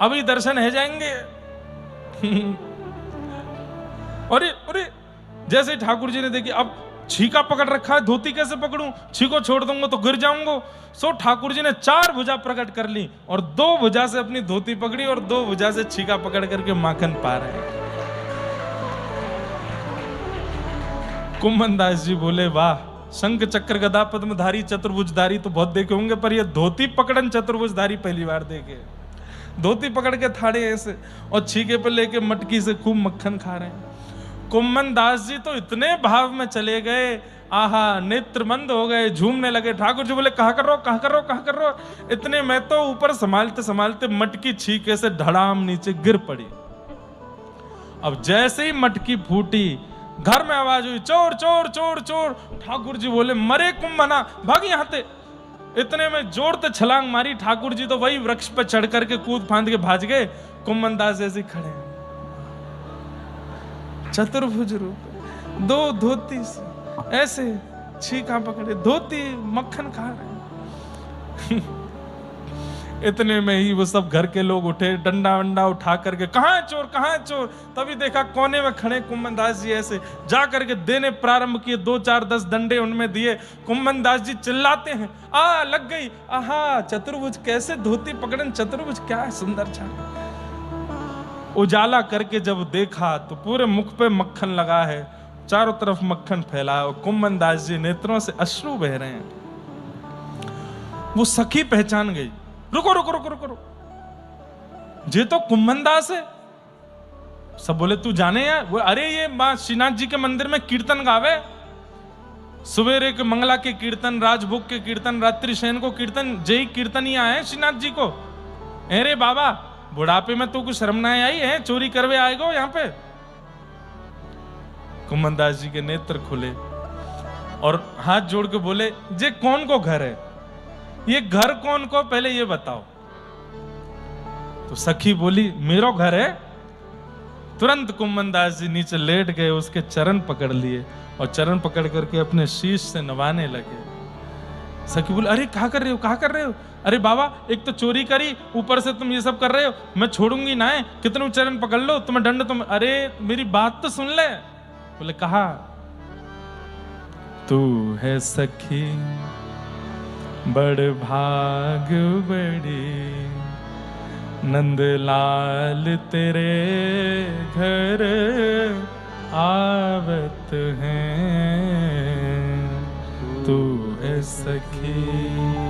अभी दर्शन है जाएंगे। अरे अरे, जैसे ठाकुर जी ने देखी अब छीका पकड़ रखा है, धोती कैसे पकड़ूं, छीको छोड़ दूंगा तो गिर जाऊंगा। सो ठाकुर जी ने 4 भुजा प्रकट कर ली और 2 भुजा से अपनी धोती पकड़ी और 2 भुजा से छीका पकड़ करके माखन पा रहे हैं। कुम्भन दास जी बोले वाह, शंख चक्र गदा पद्मधारी चतुर्भुजधारी तो बहुत देखे होंगे, पर ये धोती पकड़न चतुर्भुजधारी पहली बार देखे। धोती पकड़ के थाड़े ऐसे और छीके पे लेके मटकी से खूब मक्खन खा रहे हैं। कुम्भन दास जी तो इतने भाव में चले गए, आहा, नेत्रमंद हो गए, झूमने लगे। ठाकुर जी बोले कहा कर रहे हो, कहा कर रहे हो, कहा कर रहे हो। इतने में तो ऊपर संभालते संभालते मटकी छीके से धड़ाम नीचे गिर पड़ी। अब जैसे ही मटकी फूटी, घर में आवाज हुई चोर चोर चोर चोर। ठाकुर जी बोले मरे कुम्भना, भाग यहां से। इतने में जोर से छलांग मारी। ठाकुर जी तो वही वृक्ष पर चढ़ करके कूद फांद के भाज गए। कुम्भन दास ऐसे खड़े हैं, चतुर्भुज रूप, 2 धोती से ऐसे छीका पकड़े, धोती मक्खन खा रहे हैं। इतने में ही वो सब घर के लोग उठे, डंडा वंडा उठा करके कहाँ है चोर, कहाँ है चोर। तभी देखा कोने में खड़े कुम्भन दास जी, ऐसे जा करके देने प्रारंभ किए। 2 4 10 डंडे उनमें दिए। कुम्भन दास जी चिल्लाते हैं, आ लग गई, आहा, चतुर्भुज कैसे धोती पकड़न, चतुर्भुज क्या सुंदर छा। उजाला करके जब देखा तो पूरे मुख पे मक्खन लगा है, चारों तरफ मक्खन फैला है और कुम्भन दास जी नेत्रों से अश्रु बह रहे हैं। वो सखी पहचान गई, रुको रुको रुको रुको रुको, ये तो कुम्भन दास है। सब बोले तू जाने यार। वो अरे ये मां श्रीनाथ जी के मंदिर में कीर्तन गावे, सवेरे के मंगला के कीर्तन, राजभोग के कीर्तन, रात्रि शयन को कीर्तन, जय कीर्तन ही आए श्रीनाथ जी को। अरे बाबा, बुढ़ापे में तो कुछ शर्म ना आई है, चोरी करवे आएगो यहाँ पे। कुम्भन दास जी के नेत्र खुले और हाथ जोड़ के बोले जे कौन को घर है, ये घर कौन को पहले ये बताओ। तो सखी बोली मेरो घर है। तुरंत कुम्भन दास जी नीचे लेट गए, उसके चरण पकड़ लिए और चरण पकड़ करके अपने शीश से नवाने लगे। सखी बोले अरे क्या कर रहे हो, क्या कर रहे हो। अरे बाबा, एक तो चोरी करी, ऊपर से तुम ये सब कर रहे हो, मैं छोड़ूंगी ना है, कितने चरण पकड़ लो, तुम्हें दंड तुम। अरे मेरी बात तो सुन ले। बोले कहा, तू है सखी बड़ भाग बड़ी, नंदलाल तेरे घर आवत हैं, तू है सखी।